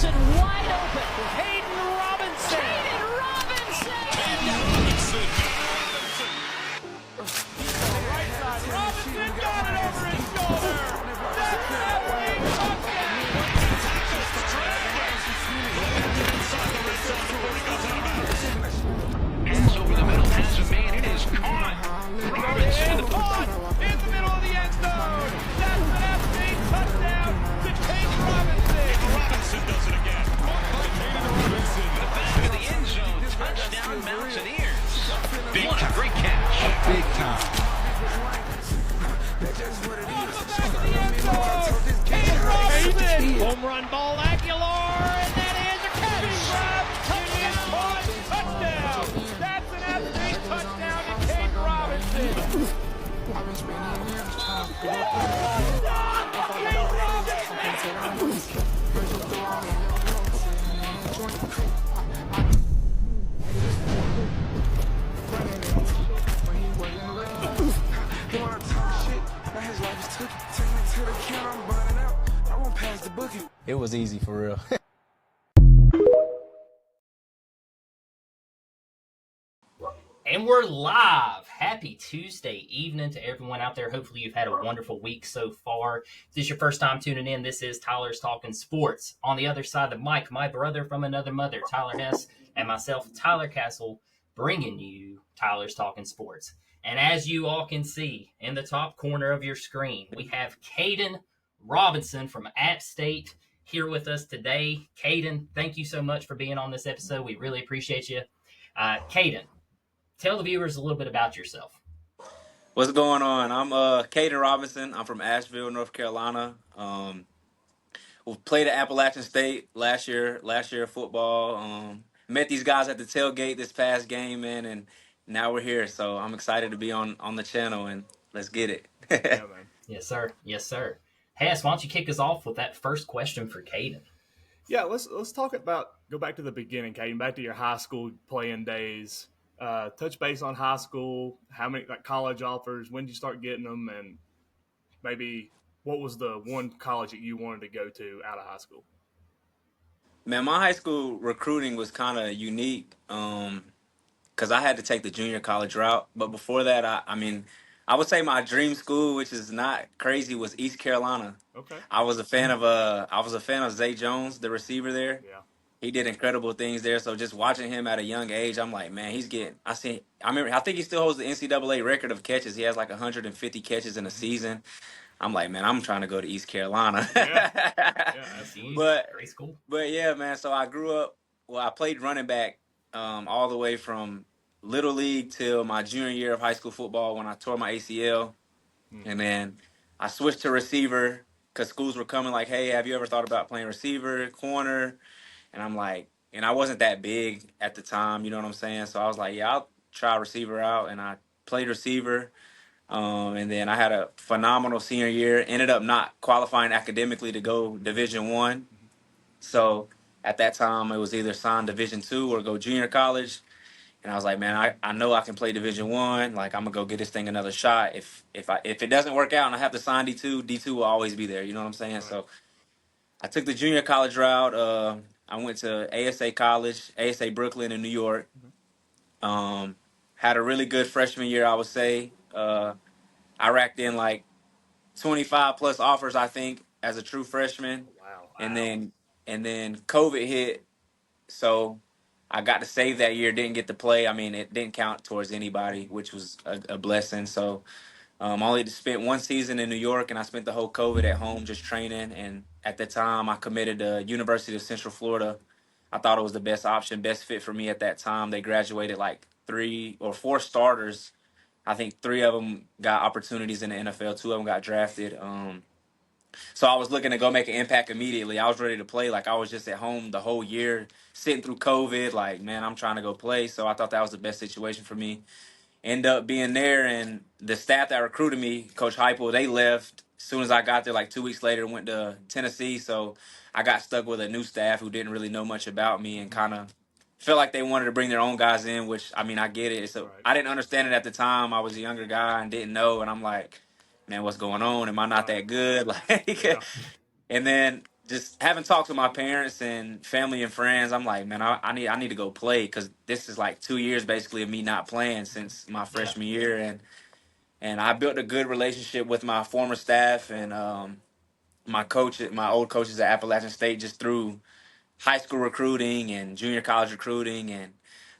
Robinson wide open. Kaiden Robinson. Kaiden Robinson. Right side. Robinson got it over his shoulder. That's an athlete touchdown. Pass over the middle, has a man, it is caught. Robinson. Caught in the middle of the end zone. That's an athlete touchdown to Kaiden Robinson. Robinson does it again. Robinson. The back of the end zone. Touchdown Mountaineers. What a great catch. Big time. Kaiden Robinson. Home run ball, Aguilar, and that is a catch. Touchdown. That's an athlete touchdown to Kaiden Robinson. It was easy for real. And we're live. Happy Tuesday evening to everyone out there. Hopefully you've had a wonderful week so far. If this is your first time tuning in, this is Tyler's Talking Sports. On the other side of the mic, my brother from another mother, Tyler Hess, and myself, Tyler Castle, bringing you Tyler's Talking Sports. And as you all can see in the top corner of your screen, we have Kaiden Robinson from App State here with us today. Kaiden, thank you so much for being on this episode. We really appreciate you. Kaiden, tell the viewers a little bit about yourself. What's going on? I'm Kaiden Robinson. I'm from Asheville, North Carolina. We played at Appalachian State last year football. Met these guys at the tailgate this past game, man, and now we're here. So I'm excited to be on the channel, and let's get it. Yeah, man. Yes, sir. Yes, sir. Hess, why don't you kick us off with that first question for Kaiden? Yeah, let's go back to the beginning, Kaiden, back to your high school playing days. Touch base on high school, how many college offers, when did you start getting them, and maybe what was the one college that you wanted to go to out of high school? Man, my high school recruiting was kind of unique because I had to take the junior college route. But before that, I would say my dream school, which is not crazy, was East Carolina. Okay. I was a fan of Zay Jones, the receiver there. Yeah. He did incredible things there. So just watching him at a young age, I'm like, man, I think he still holds the NCAA record of catches. He has like 150 catches in a season. I'm like, man, I'm trying to go to East Carolina. Yeah, that's easy. Great school. But yeah, man. So I grew up. Well, I played running back all the way from little league till my junior year of high school football when I tore my ACL, and then I switched to receiver because schools were coming like, hey, have you ever thought about playing receiver, corner? And I'm like, and I wasn't that big at the time, you know what I'm saying? So I was like, yeah, I'll try receiver out, and I played receiver. And then I had a phenomenal senior year. Ended up not qualifying academically to go Division I. So at that time, it was either sign Division II or go junior college. And I was like, man, I know I can play Division I. Like, I'm gonna go get this thing another shot. If it doesn't work out and I have to sign D2, D2 will always be there. You know what I'm saying? Right. So I took the junior college route. I went to ASA College, ASA Brooklyn in New York. Had a really good freshman year, I would say. I racked in like 25 plus offers, I think, as a true freshman. Wow. And then COVID hit, so I got to save that year. Didn't get to play. I mean, it didn't count towards anybody, which was a blessing. So I only spent one season in New York, and I spent the whole COVID at home just training. And at the time, I committed to University of Central Florida. I thought it was the best option, best fit for me at that time. They graduated like 3 or 4 starters. I think 3 of them got opportunities in the NFL. 2 of them got drafted. So I was looking to go make an impact immediately. I was ready to play. Like, I was just at home the whole year, sitting through COVID. Like, man, I'm trying to go play. So I thought that was the best situation for me. End up being there, and the staff that recruited me, Coach Heupel, they left as soon as I got there. Like 2 weeks later, went to Tennessee. So I got stuck with a new staff who didn't really know much about me and kind of felt like they wanted to bring their own guys in, which, I mean, I get it. So I didn't understand it at the time. I was a younger guy and didn't know. And I'm like, man, what's going on? Am I not that good? Like, and then just having talked to my parents and family and friends, I'm like, man, I need to go play because this is like 2 years basically of me not playing since my freshman year, and I built a good relationship with my former staff and my old coaches at Appalachian State just through high school recruiting and junior college recruiting. And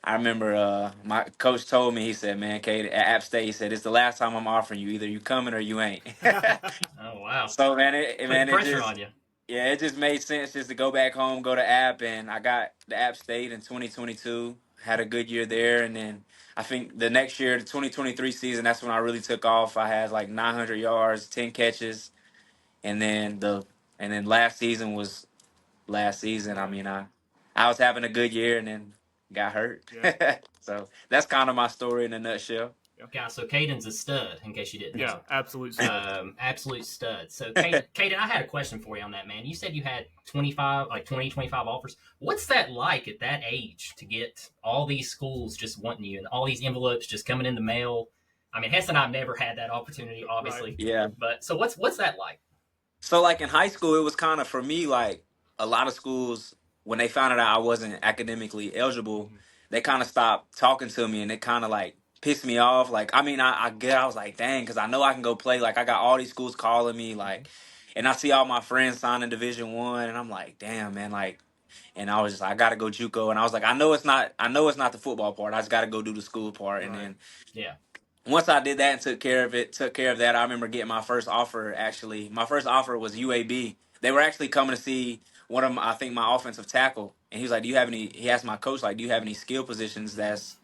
I remember my coach told me, he said, man, Kaiden, at App State, he said, it's the last time I'm offering you. Either you coming or you ain't. Oh wow. So man, Putting it pressure just on you. yeah, it just made sense just to go back home, go to App, and I got the App State in 2022. Had a good year there, and then I think the next year, the 2023 season, that's when I really took off. I had like 900 yards, 10 catches, and then last season was last season. I mean, I was having a good year, and then got hurt. Yeah. So that's kind of my story in a nutshell. Yeah, so Caden's a stud, in case you didn't Yeah, know. absolute stud. Absolute stud. So, Kaden, I had a question for you on that, man. You said you had 25, like 20, 25 offers. What's that like at that age to get all these schools just wanting you and all these envelopes just coming in the mail? I mean, Hess and I've never had that opportunity, obviously. Right. Yeah. But so what's that like? So like in high school, it was kind of for me like a lot of schools when they found out I wasn't academically eligible, they kind of stopped talking to me and it kind of like pissed me off. Like I mean, I was like, dang, because I know I can go play. Like I got all these schools calling me, like, and I see all my friends signing Division One, and I'm like, damn, man, like. And I was just, I gotta go JUCO, and I was like, I know it's not the football part. I just gotta go do the school part, and Right. then Yeah. once I did that and took care of that, I remember getting my first offer. Actually, my first offer was UAB. They were actually coming to see one of my, I think my offensive tackle, and he was like, "Do you have any?" He asked my coach, like, "Do you have any skill positions that's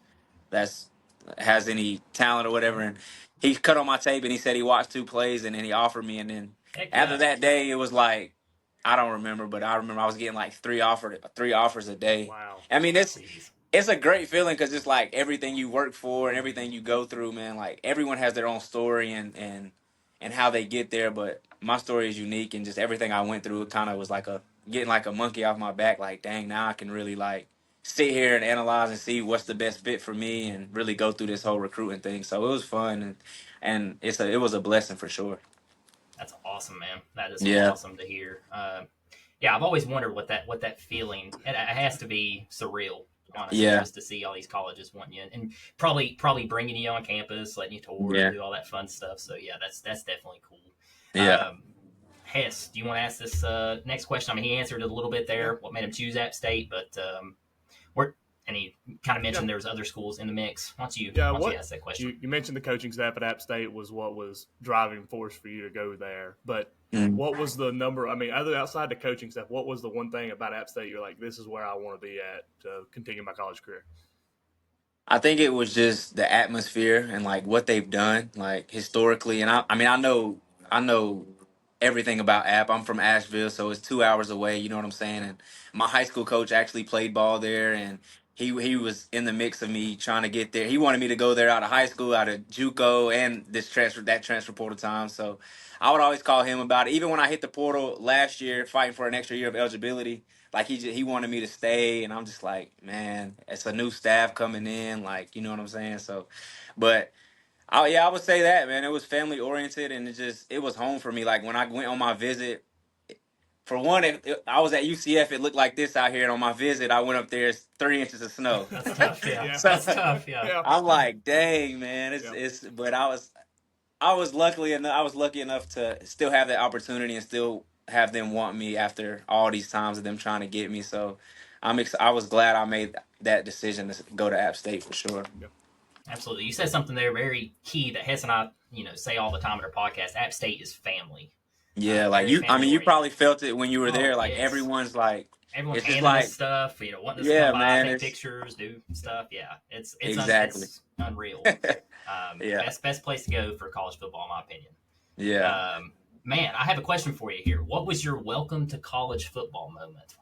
has any talent or whatever?" And he cut on my tape and he said he watched 2 plays and then he offered me. And then Heck after yeah. that day, it was like I don't remember, but I remember I was getting like three offers a day. Wow. I mean, Jeez. it's a great feeling because it's like everything you work for and everything you go through, man. Like everyone has their own story and how they get there, but my story is unique and just everything I went through. It kind of was like a getting like a monkey off my back. Like, dang, now I can really like sit here and analyze and see what's the best fit for me and really go through this whole recruiting thing. So it was fun and it was a blessing for sure. That's awesome, man. That is Yeah. awesome to hear. Yeah, I've always wondered what that feeling. It has to be surreal, honestly, Yeah. just to see all these colleges wanting you and probably bringing you on campus, letting you tour, Yeah. and do all that fun stuff. So yeah, that's definitely cool. Yeah. Hess, do you want to ask this next question? I mean, he answered it a little bit there. What made him choose App State, but and he kind of mentioned there was other schools in the mix. Why don't you ask that question? You mentioned the coaching staff at App State was what was driving force for you to go there, but what was the number? I mean, outside the coaching staff, what was the one thing about App State you're like, this is where I want to be at to continue my college career? I think it was just the atmosphere and like what they've done, like historically. And I mean, I know everything about App. I'm from Asheville, so it's 2 hours away. You know what I'm saying? And my high school coach actually played ball there, and he was in the mix of me trying to get there. He wanted me to go there out of high school, out of JUCO, and that transfer portal time. So I would always call him about it. Even when I hit the portal last year, fighting for an extra year of eligibility. Like he wanted me to stay, and I'm just like, man, it's a new staff coming in, like you know what I'm saying. So, but I would say that, man, it was family oriented, and it was home for me. Like when I went on my visit, for one, I was at UCF, it looked like this out here, and on my visit, I went up there, it's 3 inches of snow. That's tough. Yeah, Yeah. that's tough. Yeah. I'm like, dang, man, but I was lucky enough to still have that opportunity and still have them want me after all these times of them trying to get me. So I was glad I made that decision to go to App State for sure. Absolutely. You said something there very key that Hess and I, say all the time in our podcast. App State is family. Yeah, like very you probably felt it when you were there. Like yes. Everyone's like, Everyone's it's just handing like us stuff, wanting us to yeah, come by, man, take it's pictures, do stuff. Yeah, it's exactly. it's unreal. Yeah. Best place to go for college football, in my opinion. Yeah. Man, I have a question for you here. What was your welcome to college football moment?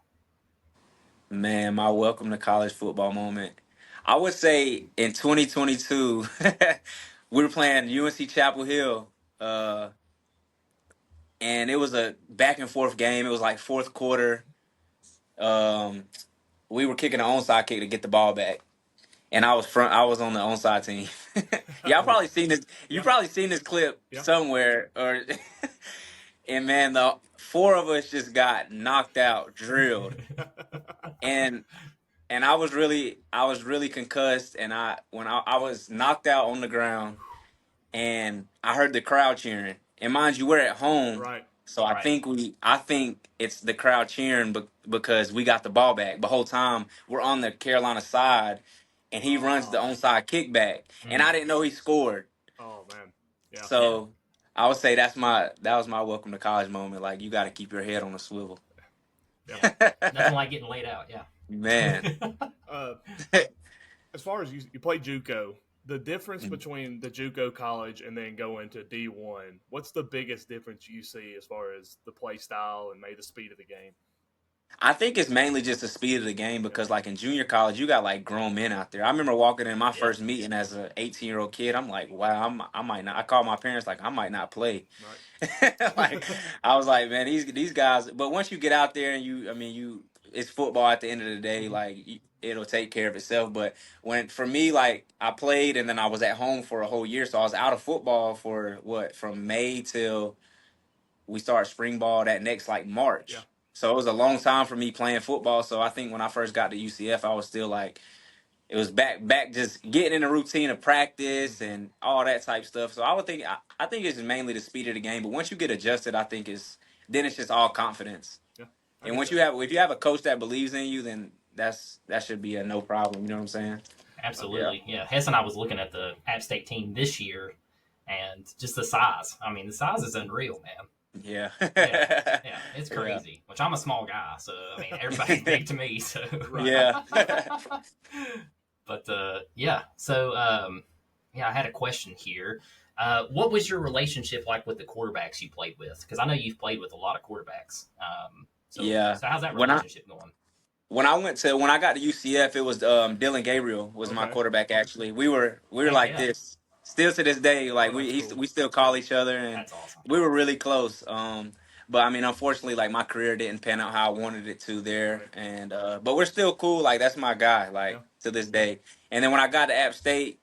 Man, my welcome to college football moment. I would say in 2022, we were playing UNC Chapel Hill, and it was a back and forth game. It was like fourth quarter. We were kicking an onside kick to get the ball back, and I was on the onside team. Y'all probably seen this. You probably seen this clip somewhere, or and man, the four of us just got knocked out, drilled, and I was really concussed, and when I was knocked out on the ground, and I heard the crowd cheering, and mind you, we're at home, Right. so I Right. think it's the crowd cheering because we got the ball back. The whole time we're on the Carolina side, and he runs the onside kickback, and I didn't know he scored. Oh man. Yeah. So I would say that was my welcome to college moment. Like, you got to keep your head on a swivel. Yeah. Nothing like getting laid out. Yeah. Man. Uh, as far as you play JUCO, the difference between the JUCO college and then going to D1, what's the biggest difference you see as far as the play style and maybe the speed of the game? I think it's mainly just the speed of the game because, like, in junior college, you got like grown men out there. I remember walking in my first meeting as a 18-year-old kid. I'm like, wow, I might not. I called my parents like I might not play. Right. Like, I was like, man, these guys. But once you get out there and it's football at the end of the day. Like, it'll take care of itself. But for me, like, I played and then I was at home for a whole year, so I was out of football for from May till we start spring ball that next like March. Yeah. So it was a long time for me playing football. So I think when I first got to UCF, I was still like, it was back just getting in the routine of practice and all that type stuff. So I think it's mainly the speed of the game. But once you get adjusted, I think it's just all confidence. Yeah. And once if you have a coach that believes in you, then that should be a no problem. You know what I'm saying? Absolutely. Yeah. Hess and I was looking at the App State team this year, and just the size. I mean, the size is unreal, man. Yeah. Yeah, it's crazy. Which I'm a small guy, so I mean everybody's big to me. So Yeah. But yeah, so yeah, I had a question here. What was your relationship like with the quarterbacks you played with? Because I know you've played with a lot of quarterbacks. So how's that relationship going? When I got to UCF, it was Dylan Gabriel was my quarterback. Actually, we were like this still to this day. Like, we still call each other, and That's awesome. we were really close. But I mean, unfortunately, like, my career didn't pan out how I wanted it to there, and but we're still cool. Like, that's my guy. Like, to this day. And then when I got to App State,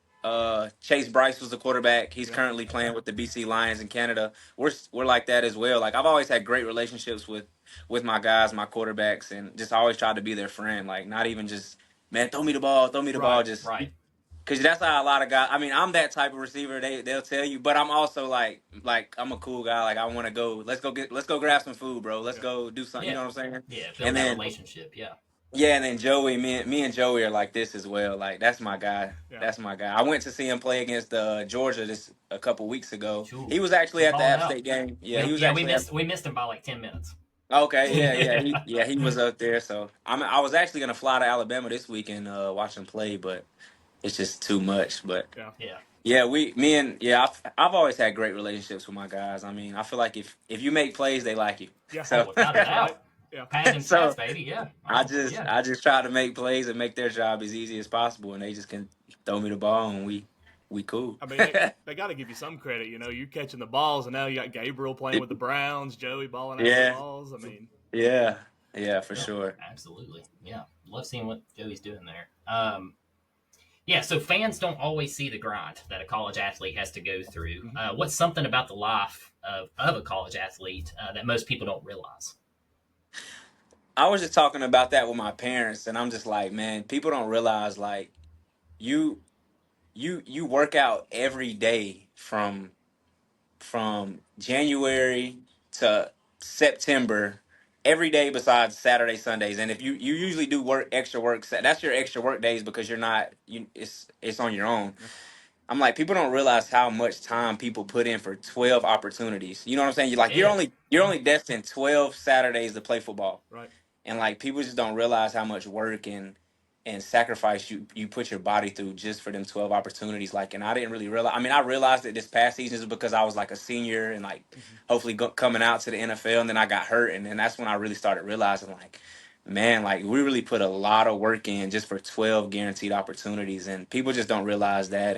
Chase Bryce was the quarterback. He's currently playing with the BC Lions in Canada. We're like that as well. Like, I've always had great relationships with my guys, my quarterbacks, and just always tried to be their friend. Like, not even just, man, throw me the ball, just because that's how a lot of guys. I mean, I'm that type of receiver. They'll tell you, but I'm also like I'm a cool guy. Like, I want to go. Let's go grab some food, bro. Let's go do something. You know what I'm saying? Yeah, build that relationship. Yeah. Yeah, and then Joey, me and Joey are like this as well. Like, that's my guy. Yeah. That's my guy. I went to see him play against Georgia a couple weeks ago. Ooh. He was actually at the App State game. Yeah, he was. Yeah, we missed him by like 10 minutes. Okay, he was up there. So I was actually gonna fly to Alabama this week and watch him play, but it's just too much. But I've always had great relationships with my guys. I mean, I feel like if you make plays, they like you. Yeah. So without a doubt. Yeah. Pass and pass, baby. Yeah. I just try to make plays and make their job as easy as possible, and they just can throw me the ball, and we cool. I mean, they got to give you some credit. You know, you're catching the balls, and now you got Gabriel playing with the Browns, Joey balling out the balls. I mean, yeah, for sure. Absolutely. Yeah. Love seeing what Joey's doing there. Yeah, so fans don't always see the grind that a college athlete has to go through. What's something about the life of a college athlete that most people don't realize? I was just talking about that with my parents, and I'm just like, man, people don't realize, like, you work out every day from January to September, every day besides Saturday, Sundays. And if you usually do extra work, that's your extra work days because it's on your own. I'm like, people don't realize how much time people put in for 12 opportunities. You know what I'm saying? You're only destined 12 Saturdays to play football. Right. And, like, people just don't realize how much work and sacrifice you put your body through just for them 12 opportunities. Like, and I didn't really realize. I mean, I realized it this past season is because I was like a senior and, like, hopefully coming out to the NFL, and then I got hurt, and then that's when I really started realizing, like, man, like, we really put a lot of work in just for 12 guaranteed opportunities, and people just don't realize that,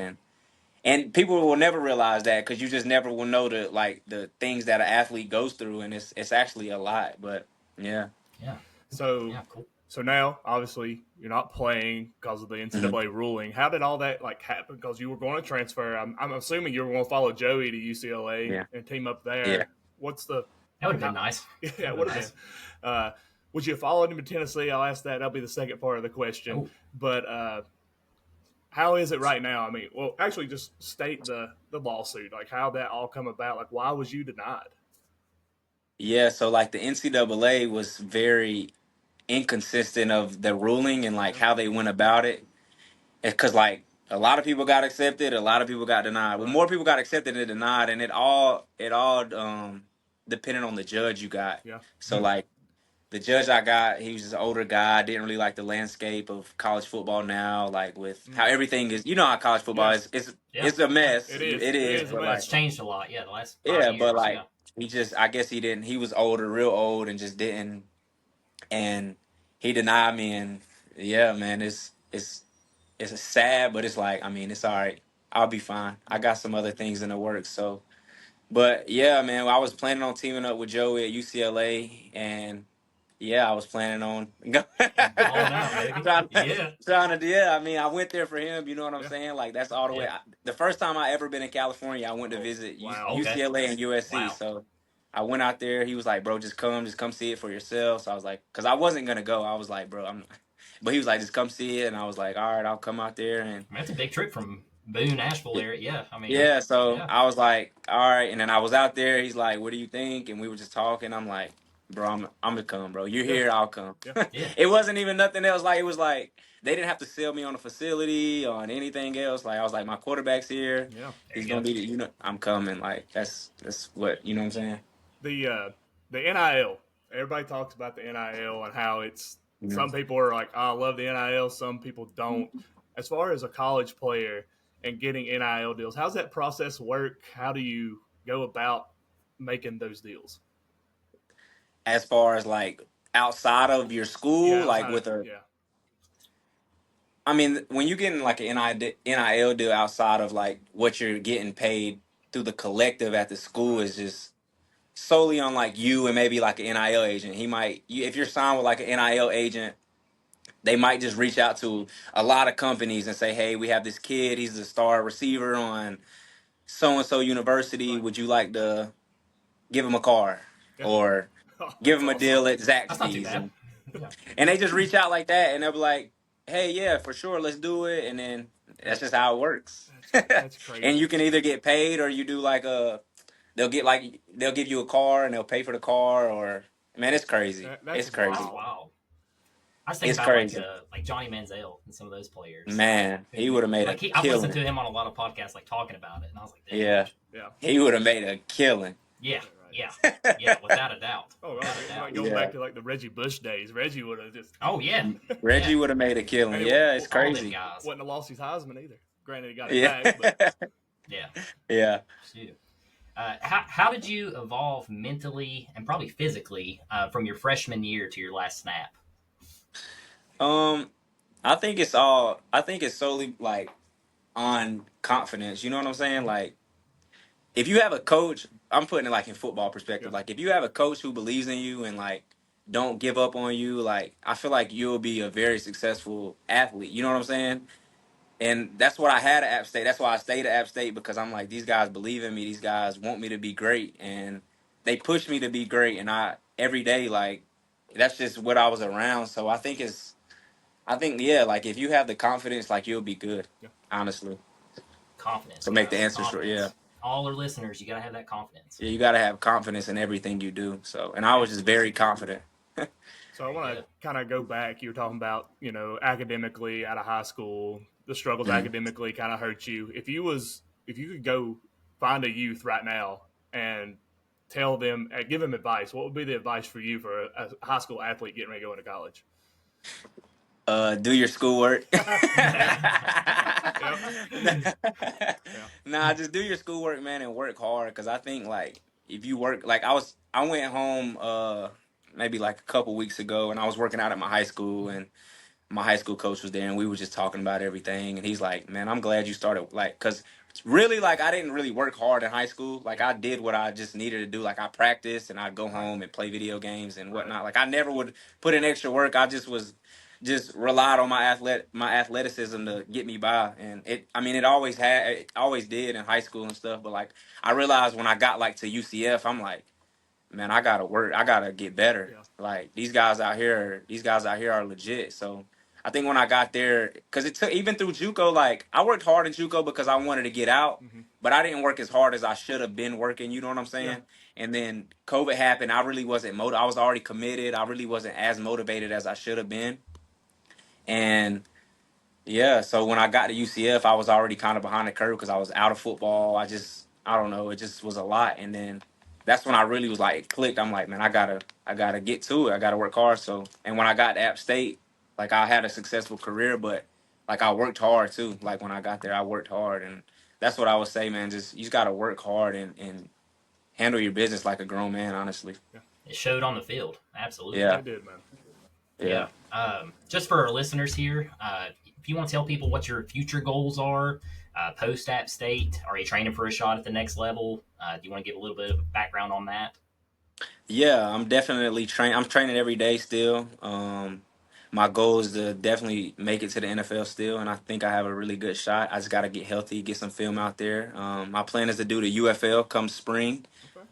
and people will never realize that because you just never will know the things that an athlete goes through, and it's actually a lot. But yeah. So cool. So now, obviously, you're not playing because of the NCAA ruling. How did all that happen? Because you were going to transfer. I'm assuming you were going to follow Joey to UCLA and team up there. Yeah. What's the That would have been nice. Yeah, it would have been. Would you have followed him in Tennessee? I'll ask that. That'll be the second part of the question. Oh. But how is it right now? I mean, well, actually, just state the lawsuit. Like, how that all come about? Like, why was you denied? Yeah, so like the NCAA was very inconsistent of the ruling and like how they went about it. Because like a lot of people got accepted, a lot of people got denied. Well, Right. more people got accepted than denied, and it all depended on the judge you got. Yeah. So like the judge I got, he was just an older guy, didn't really like the landscape of college football now, like with how everything is. You know how college football Yes. is. Yeah. It's a mess. It is. It It is. is a But mess. It's changed a lot. Yeah, the last 5 yeah, years. but like yeah. he just, I guess he didn't. He was older, real old, and just didn't. And he denied me, and yeah, man, it's sad, but it's like, I mean, it's all right. I'll be fine. I got some other things in the works. So, but yeah, man, I was planning on teaming up with Joey at UCLA, and yeah, I was planning on Balling out, baby. Yeah. trying to. Yeah, I mean, I went there for him. You know what I'm Yeah. saying? Like that's all the way. Yeah. The first time I ever been in California, I went to visit Wow. Okay. UCLA and USC. Wow. So I went out there. He was like, "Bro, just come see it for yourself." So I was like, because I wasn't gonna go. I was like, "Bro, I'm," but he was like, "Just come see it," and I was like, "All right, I'll come out there." And I mean, that's a big trip from Boone, Asheville area. Yeah. I mean, yeah, so yeah. I was like, "All right," and then I was out there. He's like, "What do you think?" And we were just talking. I'm like, "Bro, I'm gonna come, bro. You're here, I'll come." Yeah. Yeah. It wasn't even nothing else. Like it was like they didn't have to sell me on a facility on anything else. Like I was like, my quarterback's here. Yeah. There He's you gonna go. be, I'm coming. Like that's what you know what I'm saying. The NIL. Everybody talks about the NIL and how it's. Mhm. Some people are like, oh, I love the NIL. Some people don't. As far as a college player and getting NIL deals, how's that process work? How do you go about making those deals? As far as like outside of your school, like outside with of, a, yeah. I mean, when you're getting like an NIL deal outside of like what you're getting paid through the collective at the school is just solely on like you and maybe like an NIL agent. If you're signed with like an NIL agent, they might just reach out to a lot of companies and say, "Hey, we have this kid. He's the star receiver on so and so university. Right. Would you like to give him a car Yeah. or Oh, give that's him a awesome. deal at That's not too Zaxby's?" bad. Yeah. And they just reach out like that, and they'll be like, "Hey, yeah, for sure, let's do it." And then that's just how it works. That's And crazy. you can either get paid or you do like they'll give you a car and they'll pay for the car, or man, it's crazy. That's It's crazy. That's wild. I was thinking It's about crazy. like Johnny Manziel and some of those players. Man, he would have made Like a I've listened killing. to him on a lot of podcasts, like talking about it, and I was like, damn. Yeah, Yeah. he would have made a killing. Yeah, yeah, without a doubt. Oh, Without right. a doubt. Like going Yeah. back to like the Reggie Bush days. Reggie would have just Oh yeah, Reggie Yeah. would have made a killing. Hey, Yeah, it's all them crazy. guys. wouldn't have lost his Heisman either. Granted, he got it Yeah, back, but Yeah, yeah. shoot. How did you evolve mentally and probably physically from your freshman year to your last snap? I think it's solely like on confidence. You know what I'm saying? Like, if you have a coach, I'm putting it like in football perspective. Yeah. Like, if you have a coach who believes in you and like don't give up on you, like I feel like you'll be a very successful athlete. You know what I'm saying? And that's what I had at App State. That's why I stayed at App State, because I'm like, these guys believe in me. These guys want me to be great, and they push me to be great. And I every day, like, that's just what I was around. So I think yeah, like if you have the confidence, like you'll be good. Yeah. Honestly, Confidence. to make the Guys, answer short, confidence. yeah. All our listeners, you gotta have that confidence. Yeah, you got to have confidence in everything you do. So, and I was just very confident. So I want to kind of go back. You were talking about, academically out of high school, the struggles Mhm. academically kind of hurt you. If you could go find a youth right now and tell them, give them advice, what would be the advice for you for a high school athlete getting ready to go into college? Do your schoolwork. Nah, just do your schoolwork, man, and work hard. Cause I think like if you work, like I went home maybe like a couple weeks ago, and I was working out at my high school, and my high school coach was there, and we were just talking about everything. And he's like, "Man, I'm glad you started like, cause really like I didn't really work hard in high school. Like I did what I just needed to do. Like I practiced and I'd go home and play video games and whatnot. Like I never would put in extra work. I just relied on my athleticism to get me by. And it always did in high school and stuff. But like I realized when I got like to UCF, I'm like, man, I gotta work. I gotta get better. Yeah. Like these guys out here are legit. So I think when I got there, because it took even through JUCO, like I worked hard in JUCO because I wanted to get out, but I didn't work as hard as I should have been working. You know what I'm saying? Yeah. And then COVID happened. I really wasn't I was already committed. I really wasn't as motivated as I should have been. And yeah, so when I got to UCF, I was already kind of behind the curve because I was out of football. I don't know, it just was a lot. And then that's when I really was like, it clicked. I'm like, man, I gotta get to it. I gotta work hard. So, and when I got to App State, like I had a successful career, but like I worked hard too. Like when I got there, I worked hard, and that's what I would say, man. You just gotta work hard and handle your business like a grown man. Honestly, It showed on the field. Absolutely. Yeah. It did, man. Yeah. Just for our listeners here, if you want to tell people what your future goals are, post App State, are you training for a shot at the next level? Do you want to give a little bit of background on that? Yeah, I'm definitely I'm training every day still. My goal is to definitely make it to the NFL still, and I think I have a really good shot. I just got to get healthy, get some film out there. My plan is to do the UFL come spring.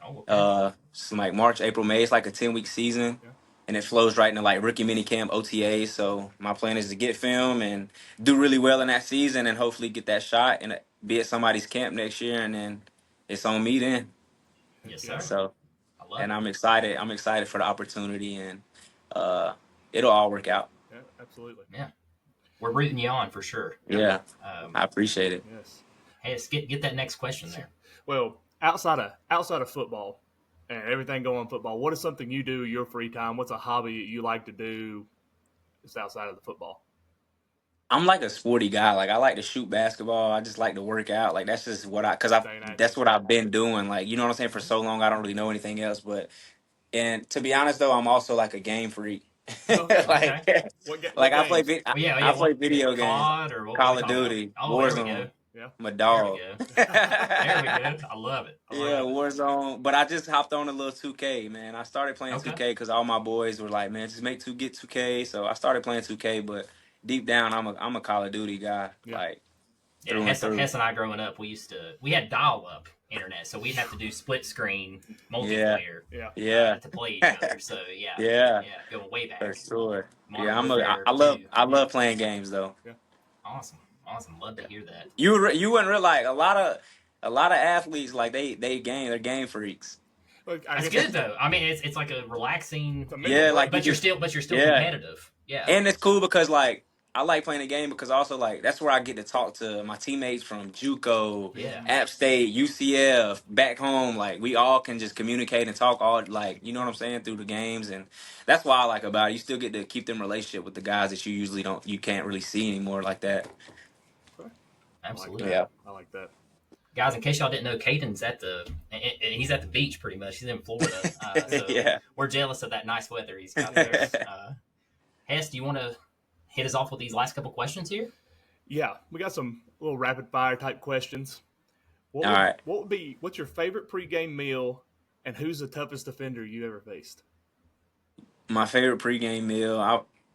Oh, okay. It's like March, April, May. It's like a 10-week season, Yeah. and it flows right into like rookie minicamp, OTA. So my plan is to get film and do really well in that season, and hopefully get that shot and be at somebody's camp next year, and then it's on me then. Yes, Yeah. sir. So. I love And it. I'm excited. I'm excited for the opportunity, and it'll all work out. Yeah, absolutely. We're rooting you on for sure. Yeah, Um, I appreciate it. Yes. hey, let's get that next question there. Well, outside of football and everything going on football, what is something you do your free time? What's a hobby you like to do just outside of the football? I'm like a sporty guy. Like I like to shoot basketball. I just like to work out. Like that's just what Staying active. that's what I've been doing. Like you know what I'm saying. For so long, I don't really know anything else. But and to be honest though, I'm also like a game freak. Okay. like What like I play games? I play video games. COD or what Call we of talking Duty, about? Oh, there we Warzone. go. Yeah. I'm a There dog. we go. There we go. I love it. I Yeah, love it. Warzone. But I just hopped on a little 2K, man. I started playing Okay. 2K because all my boys were like, man, just get 2K. So I started playing 2K, but deep down, I'm a Call of Duty guy. Yeah. Like Yeah, through and Hess through. and I growing up, we had dial-up internet, so we'd have to do split screen multiplayer Yeah. to play each other. So Yeah. going way back. For sure. Modern Yeah, Warfare I 2. love playing games though. Awesome. Love to hear that. You wouldn't realize a lot of athletes like they're game freaks. Look, I That's guess good though. I mean, it's like a relaxing, It's a mental Yeah, break. like but you you're just still yeah. competitive. Yeah. And it's cool because like I like playing the game because also like that's where I get to talk to my teammates from JUCO, Yeah. App State, UCF, back home. Like we all can just communicate and talk all like you know what I'm saying through the games, and that's what I like about it. You still get to keep them relationship with the guys that you can't really see anymore like that. Absolutely. Yeah. I like that. Guys, in case y'all didn't know, Kaden's he's at the beach pretty much. He's in Florida. So Yeah. we're jealous of that nice weather he's got there. Hess, do you want to hit us off with these last couple questions here? Yeah, we got some little rapid fire type questions. All right. What's your favorite pregame meal, and who's the toughest defender you ever faced? My favorite pregame meal,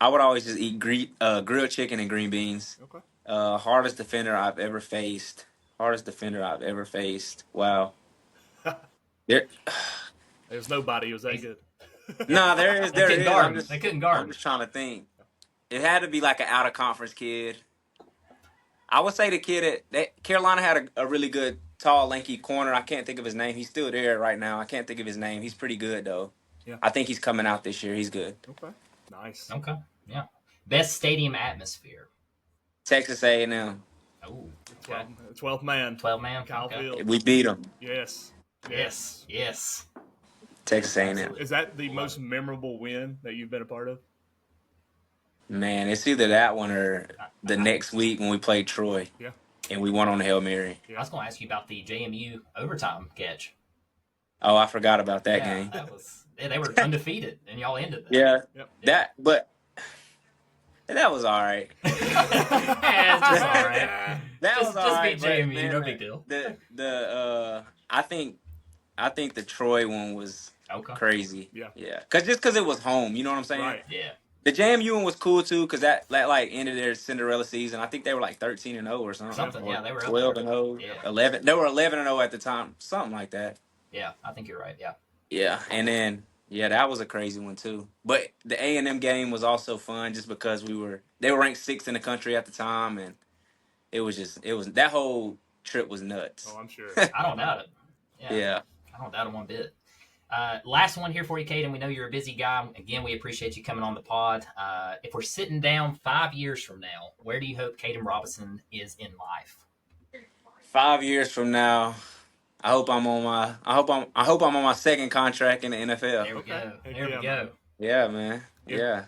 I would always just eat grilled chicken and green beans. Okay. Hardest defender I've ever faced. Hardest defender I've ever faced. Wow. There, There's nobody who was that good. nah, there is. They couldn't guard him. I'm just, They couldn't guard I'm him. just trying to think. It had to be like an out of conference kid. I would say the kid that Carolina had a really good tall, lanky corner. I can't think of his name. He's still there right now. I can't think of his name. He's pretty good though. Yeah. I think he's coming out this year. He's good. Okay. Nice. Okay. Yeah. Best stadium atmosphere. Texas A&M. Oh. Okay. 12th man. 12 man. Kyle Okay. Field. We beat him. Yes. Yes. Texas A&M. Is that the most memorable win that you've been a part of? Man, it's either that one or the next week when we played Troy. Yeah. And we won on the Hail Mary. I was going to ask you about the JMU overtime catch. Oh, I forgot about that game. That was they were undefeated, and y'all ended that. Yeah. Yep. That was all right. Yeah, it's just all right. That Just was all right. beat but, JMU, man, no big deal. I think the Troy one was Okay. crazy. Yeah. Yeah. Because it was home. You know what I'm saying? Right. Yeah. The JMU one was cool too because that like ended their Cinderella season. I think they were like 13-0 or something. Something, Or yeah, they were up 12-0. there. Yeah. 11. They were 11-0 at the time. Something like that. Yeah, I think you're right. Yeah. Yeah, and then that was a crazy one too. But the A&M game was also fun just because they were ranked sixth in the country at the time, and it was that whole trip was Oh, nuts. I'm sure. I don't doubt it. Yeah, Yeah. I don't doubt it one bit. Last one here for you, Kaden. We know you're a busy guy. Again, we appreciate you coming on the pod. If we're sitting down 5 years from now, where do you hope Kaden Robinson is in life? 5 years from now, I hope I'm on my second contract in the NFL. There we Okay. go. Heck There we yeah, go. man. Yeah, man. If Yeah.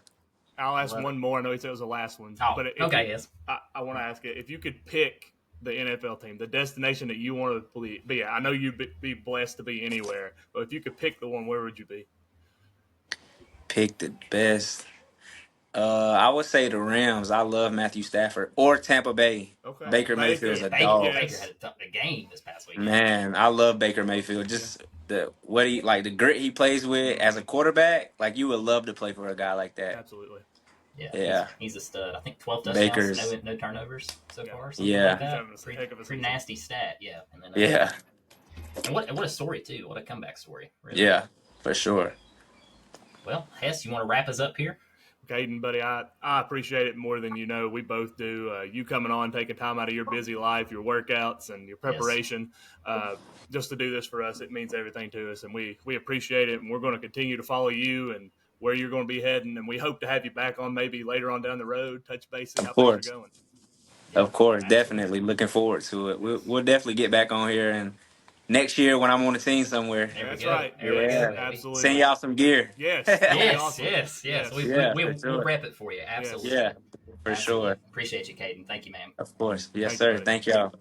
I'll I ask love one it. more. I know he said it was the last one, Oh, but if okay, you, yes. I want to ask it. If you could pick the NFL team, the destination that you want to be at, I know you'd be blessed to be anywhere, but if you could pick the one, where would you be? Pick the best. I would say the Rams. I love Matthew Stafford or Tampa Bay. Okay, Baker Mayfield is Baker. a Baker, dog. Baker Yes. had a game this past weekend. Man, I love Baker Mayfield. Just the grit he plays with as a quarterback. Like you would love to play for a guy like that. Absolutely. Yeah, Yeah, he's a stud. I think 12 touchdowns, Baker's. no turnovers so Yeah. far, something Yeah. like He's that. having a heck of a Pretty season. nasty stat, yeah. And then, Yeah, and what a story too. What a comeback story. Really. yeah, for sure. Well, Hess, you want to wrap us up here? Kaiden, buddy, I appreciate it more than you know. We both do. You coming on, taking time out of your busy life, your workouts, and your preparation, just to do this for us, it means everything to us, and we appreciate it. And we're going to continue to follow you and where you're going to be heading, and we hope to have you back on maybe later on down the road, touch base, see how Of things course, are going. of course, Absolutely. definitely looking forward to it. We'll definitely get back on here and next year when I'm on the team somewhere. There we That's go. right. There we Yes, go, baby. absolutely. Send y'all some gear. Yes, that'd be Yes, awesome. yes. Yes. Yeah, We'll for sure. rep it for you. Absolutely. Yeah, for Absolutely. sure. Appreciate you, Kaden. Thank you, man. Of course. Yes, Thank you, sir. buddy. Thank y'all.